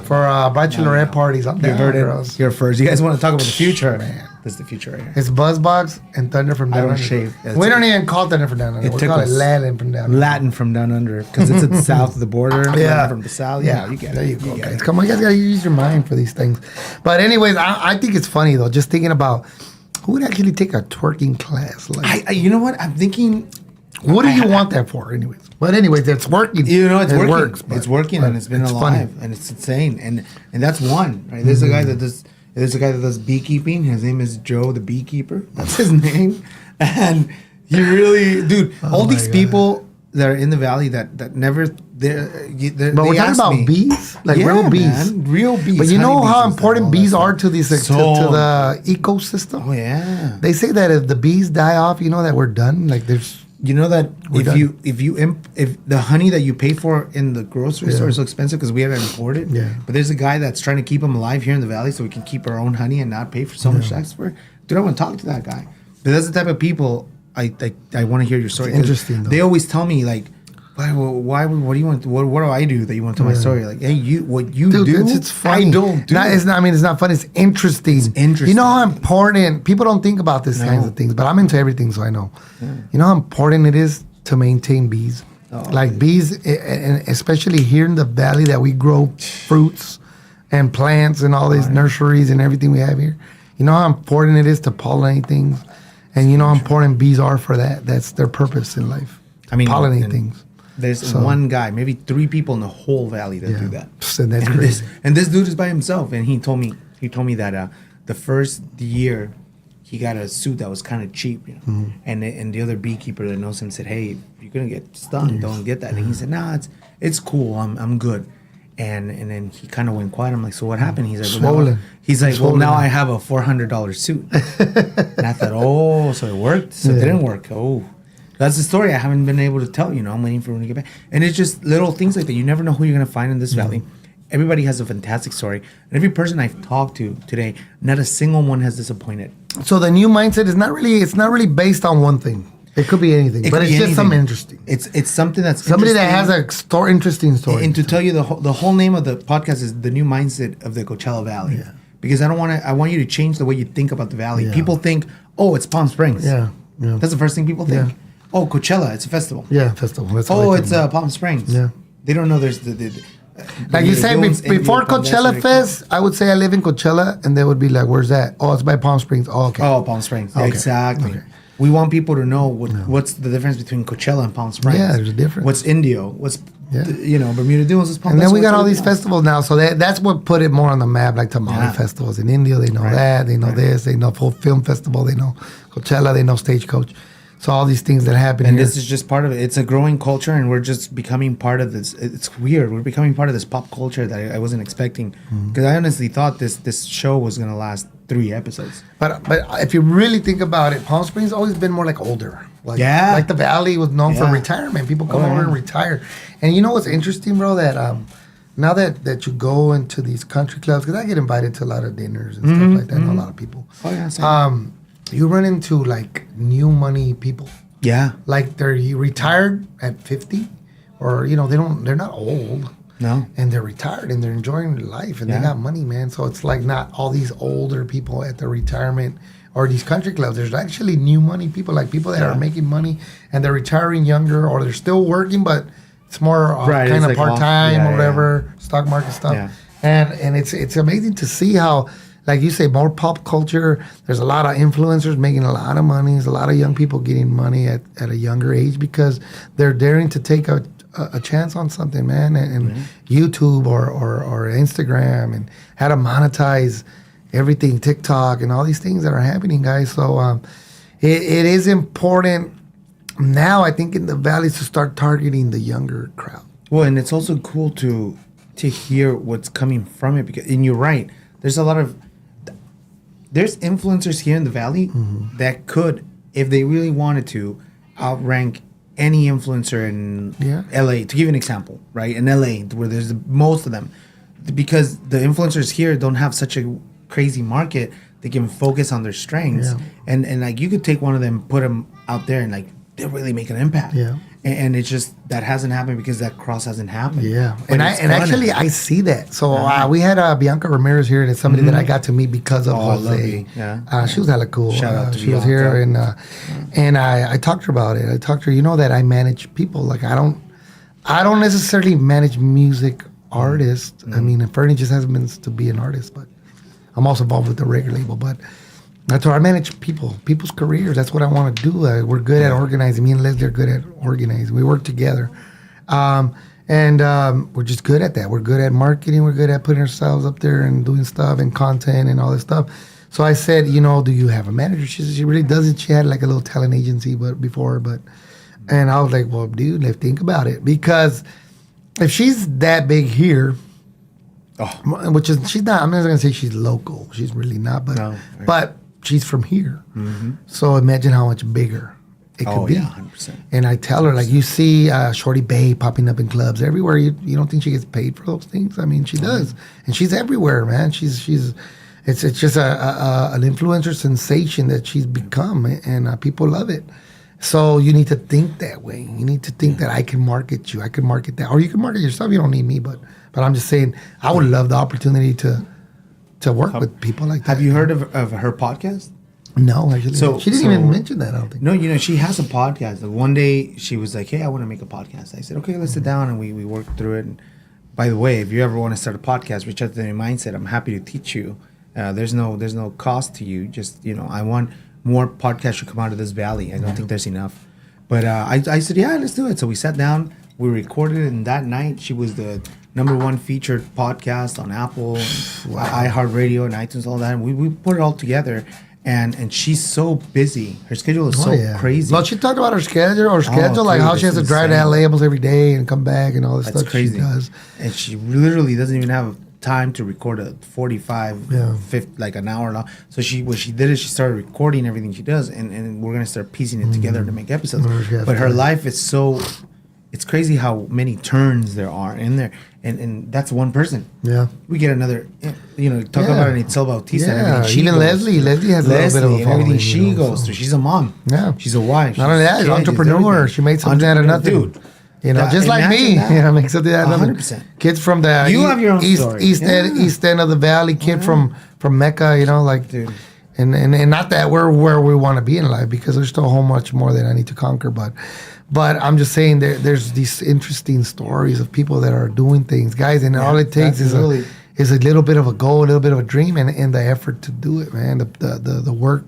for bachelorette parties. You heard it here first. You guys want to talk about the future? Man, this is the future right here. It's Buzzbox and Thunder from Down Under. We don't even call Thunder from Down Under. We call it Latin from Down Under. Latin from Down Under because it's at the south of the border. Yeah, from the south. Yeah, you get it. There you go, guys. Come on, you guys gotta use your mind for these things. But anyways, I think it's funny though, just thinking about who would actually take a twerking class. Like, you know what? I'm thinking. What do you want that for, anyways? But anyways, it's working. You know, it's working. Works, it's working, and it's been alive, funny. And it's insane. And that's one. Right? There's a guy that does. There's a guy that does beekeeping. His name is Joe the Beekeeper. That's his name. And he really, dude. All these people that are in the valley that never. But we're talking about bees, like real bees, man, real bees. But you know how important bees are to this, to the ecosystem. Oh yeah. They say that if the bees die off, you know that we're done. Like there's. You know that if the honey that you pay for in the grocery store is so expensive because we have it imported. Yeah. But there's a guy that's trying to keep them alive here in the valley so we can keep our own honey and not pay for so much tax for it. Dude, I want to talk to that guy. But that's the type of people I want to hear your story. It's interesting though. They always tell me like, why? What do you want? What do I do that you want to tell my story? Like, hey, what you do? It's funny. I don't do. It's not. I mean, it's not fun. It's interesting. It's interesting. You know how important people don't think about these kinds of things, but I'm into everything, so I know. Yeah. You know how important it is to maintain bees. Like bees, and especially here in the valley that we grow fruits and plants and all these nurseries and everything we have here. You know how important it is to pollinate things, and you know how important bees are for that. That's their purpose in life. I mean, pollinate things. There's one guy, maybe 3 people in the whole valley that do that. So that's crazy. This dude is by himself, and he told me that the first year he got a suit that was kind of cheap, you know. Mm-hmm. And the other beekeeper that knows him said, "Hey, you're gonna get stung. Don't get that." And he said, "Nah, it's cool. I'm good." And then he kind of went quiet. I'm like, "So what happened?" He's like, "Swollen." Well, now I have a $400 suit." And I thought, "Oh, so it worked? So it didn't work? Oh." That's the story I haven't been able to tell. You know, I'm waiting for him to get back. And it's just little things like that. You never know who you're going to find in this valley. Everybody has a fantastic story. And every person I've talked to today, not a single one has disappointed. So the new mindset is not really based on one thing. It could be anything, but it's just something interesting. It's something that's somebody that has a interesting story. And to tell you the whole name of the podcast is The New Mindset of the Coachella Valley. Yeah. Because I want you to change the way you think about the valley. Yeah. People think, oh, it's Palm Springs. Yeah. That's the first thing people think. Yeah. Oh, Coachella. It's a festival. Yeah, festival. That's Oh, it's Palm Springs. Yeah. They don't know there's like you said, before Coachella Fest, I would say I live in Coachella, and they would be like, "Where's that?" Oh, it's by Palm Springs. Oh, okay. Oh, Palm Springs. Okay. Exactly. Okay. We want people to know what's the difference between Coachella and Palm Springs. Yeah, there's a difference. What's Indio? What's Bermuda Dunes? Is Palm. And then we got all these festivals now, so that's what put it more on the map. Like Tamale festivals in India, they know that. They know this. They know Full Film Festival. They know Coachella. They know Stagecoach. So all these things that happen and here. This is just part of it. It's a growing culture, and we're just becoming part of this. It's weird. We're becoming part of this pop culture that I wasn't expecting. Because I honestly thought this show was going to last 3 episodes. But if you really think about it, Palm Springs always been more like older. Like the Valley was known for retirement. People come over and retire. And you know what's interesting, bro? That now that you go into these country clubs, because I get invited to a lot of dinners and stuff like that. I know a lot of people. Oh, yeah. Same. You run into like new money people. Yeah. Like they're retired at 50, or they're not old. No. And they're retired and they're enjoying their life and they got money, man. So it's like not all these older people at the retirement or these country clubs. There's actually new money people, like people that are making money and they're retiring younger, or they're still working, but it's more kind of like part-time or whatever, stock market stuff. Yeah. And it's amazing to see how, like you say, more pop culture. There's a lot of influencers making a lot of money. There's a lot of young people getting money at a younger age because they're daring to take a chance on something, man. And YouTube or Instagram, and how to monetize everything, TikTok, and all these things that are happening, guys. So it is important now, I think, in the valleys to start targeting the younger crowd. Well, and it's also cool to hear what's coming from it, and you're right. There's influencers here in the Valley that could, if they really wanted to, outrank any influencer in LA. To give you an example, right? In LA, where there's most of them, because the influencers here don't have such a crazy market, they can focus on their strengths. Yeah. And like you could take one of them, put them out there, and like they really make an impact. Yeah. And it's just that hasn't happened because that cross hasn't happened. Yeah, and actually I see that. So we had Bianca Ramirez here, and it's somebody that I got to meet because of Jose. Yeah, she was hella cool. Shout out to she Bianca. Was here, and I talked to her about it. I talked to her. That I manage people. Like I don't necessarily manage music artists. I mean, Fernie just hasn't been to be an artist, but I'm also involved with the record label. But that's where I manage people's careers. That's what I want to do. We're good at organizing. Me and Leslie are good at organizing. We work together. And we're just good at that. We're good at marketing. We're good at putting ourselves up there and doing stuff and content and all this stuff. So I said, do you have a manager? She said she really doesn't. She had like a little talent agency before. And I was like, well, dude, let's think about it. Because if she's that big here, which is, she's not, I'm not going to say she's local. She's really not. But she's from here. So imagine how much bigger it could be. Yeah, 100%. And I tell her, like, you see Shorty Bay popping up in clubs everywhere. You don't think she gets paid for those things? I mean, she does. And she's everywhere, man. It's just an influencer sensation that she's become, and people love it. So you need to think that way. You need to think that I can market you. I can market that. Or you can market yourself. You don't need me, but I'm just saying I would love the opportunity to work with people like that. Have you heard of her podcast? No, actually. So she didn't even mention that, I don't think. No, she has a podcast. Like one day she was like, hey, I want to make a podcast. I said, okay, let's sit down, and we worked through it. And by the way, if you ever want to start a podcast, reach out to the Mindset. I'm happy to teach you. There's no cost to you. Just, I want more podcasts to come out of this valley. I don't think there's enough. But I said, yeah, let's do it. So we sat down, we recorded it, and that night she was the #1 featured podcast on Apple, iHeartRadio, and iTunes, all that. And we put it all together, and she's so busy. Her schedule is so crazy. Well, she talked about her schedule, like how she has to drive to LA almost every day and come back and all this stuff. Crazy. She does. And she literally doesn't even have time to record a 50, like an hour long. So what she did is she started recording everything she does, and we're gonna start piecing it together to make episodes. But her life is so. It's crazy how many turns there are in there, and that's one person. Yeah, we get another. Talk about Itzel Bautista. Yeah, even Leslie has a little bit of a following, everything she goes through. She's a mom. Yeah, she's a wife. Not only that, she's an entrepreneur. She made something out of nothing. Dude, just like me. Make something out of nothing. 100%. Kids from the have your own east end of the valley. Kid from Mecca. Dude. And not that we're where we want to be in life, because there's still so much more that I need to conquer. But I'm just saying there's these interesting stories of people that are doing things, guys. And all it takes is a little bit of a goal, a little bit of a dream, and the effort to do it, man. The work,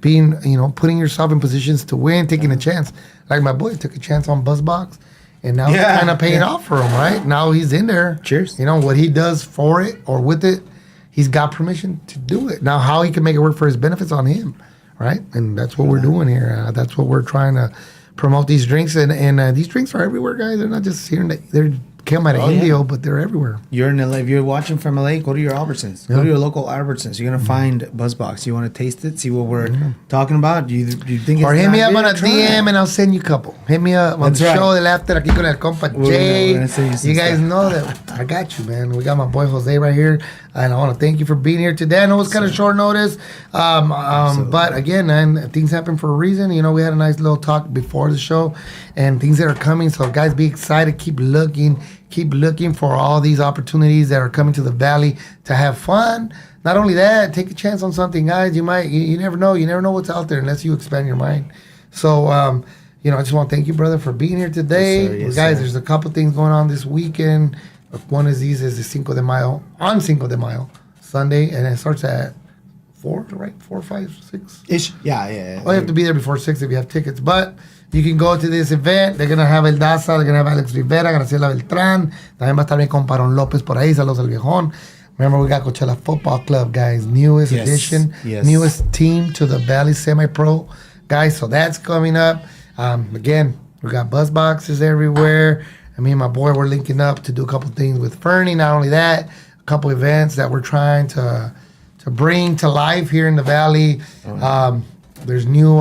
being, putting yourself in positions to win, taking a chance. Like my boy took a chance on BuzzBox, and now it's kind of paying off for him, right? Now he's in there. Cheers. What he does for it or with it, he's got permission to do it. Now, how he can make it work for his benefits on him, right? And that's what we're doing here. That's what we're trying to promote, these drinks. And these drinks are everywhere, guys. They're not just here. They're came out of Indio, but they're everywhere. You're in LA. If you're watching from LA, go to your Albertsons. Go to your local Albertsons. You're going to find BuzzBox. You want to taste it? See what we're talking about? Do you think it's or hit me up on a DM and I'll send you a couple. Hit me up on the show del after aquí con el Compa Jay. You guys know that I got you, man. We got my boy Jose right here. And I want to thank you for being here today. I know it's kind of short notice. But again, man, things happen for a reason. We had a nice little talk before the show and things that are coming. So guys, be excited. Keep looking for all these opportunities that are coming to the Valley to have fun. Not only that, take a chance on something, guys. You never know. You never know what's out there unless you expand your mind. So, I just want to thank you, brother, for being here today. Yes, guys, sir. There's a couple things going on this weekend. One of these is the Cinco de Mayo, on Cinco de Mayo, Sunday, and it starts at 4, right? 4, 5, 6? Ish. Yeah. Oh, you have to be there before 6 if you have tickets. But you can go to this event. They're going to have El Daza, they're going to have Alex Rivera, Graciela Beltrán. También va a estar mi compa Aaron López por ahí. Saludos al viejón. Remember, we got Coachella Football Club, guys. Newest edition, newest team to the Valley Semi-Pro. Guys, so that's coming up. Again, we got buzz boxes everywhere. Me and my boy, we're linking up to do a couple things with Fernie. Not only that, a couple events that we're trying to bring to life here in the Valley. There's new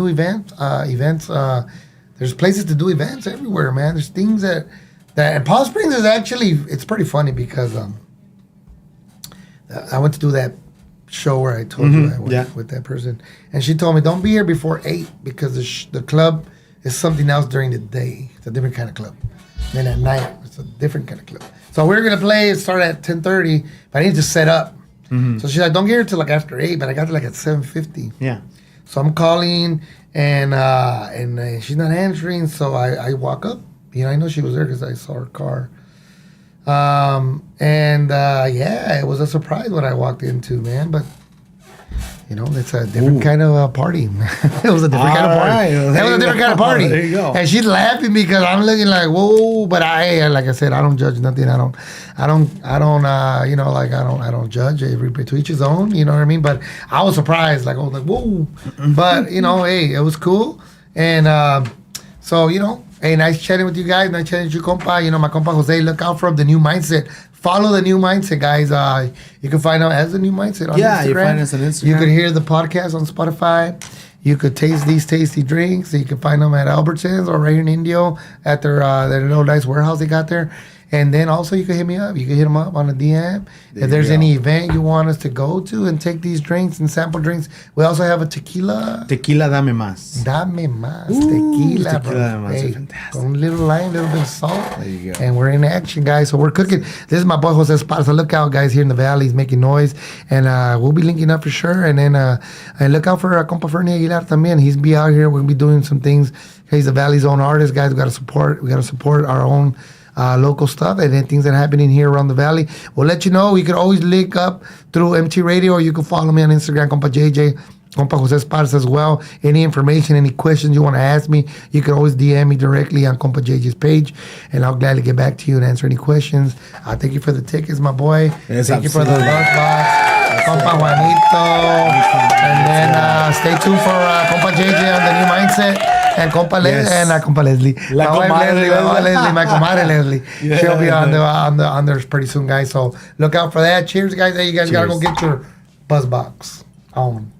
events. There's places to do events everywhere, man. There's things that and Palm Springs is actually, it's pretty funny because I went to do that show where I told you I went with that person, and she told me don't be here before 8 because the club is something else during the day. It's a different kind of club. Then at night, it's a different kind of club. So we're going to play, start at 10:30, but I need to set up. So she's like, don't get here till like after 8, but I got there like at 7:50. Yeah. So I'm calling, and she's not answering, so I walk up. I know she was there because I saw her car. It was a surprise what I walked into, man, but it's a different kind of party. It was a different kind of party. It was a different kind of party. There you go. And she's laughing because I'm looking like, whoa, but like I said, I don't judge nothing. I don't judge. Everybody to each his own, you know what I mean? But I was surprised, I was like, whoa. But, hey, it was cool. And, hey, nice chatting with you guys. Nice chatting with you, compa. My compa Jose, look out for the new mindset. Follow the new mindset, guys. You can find out as the new mindset on Instagram. You find us on Instagram. You could hear the podcast on Spotify. You could taste these tasty drinks. You can find them at Albertsons or right here in Indio at their little nice warehouse they got there. And then also you can hit me up. You can hit them up on a DM. If there's any event you want us to go to and take these drinks and sample drinks. We also have a tequila. Tequila Dame Más. Dame Más. Tequila, bro. Dame Más. Hey, Fantastic. a little lime, a little bit of salt. There you go. And we're in action, guys. So we're cooking. This is my boy Jose Esparza. Look out, guys, here in the Valley. He's making noise. And we'll be linking up for sure. And then and look out for Compa Fernie Aguilar también. He's be out here. We'll be doing some things. He's the Valley's own artist, guys. We got to support our own local stuff and then things that are happening here around the Valley. We'll let you know. You can always link up through MT Radio, or you can follow me on Instagram, Compa Jay Jay, Compa Jose Esparza as well. Any information, any questions you want to ask me, you can always DM me directly on Compa Jay Jay's page, and I'll gladly get back to you and answer any questions. Thank you for the tickets, my boy. Thank you for the love box, Compa Juanito. And then stay tuned for Compa Jay Jay on the new mindset. And Compa Leslie. My wife Leslie, my comadre Leslie. She'll be on there pretty soon, guys. So look out for that. Cheers, guys. Hey, you guys gotta go get your buzz box on.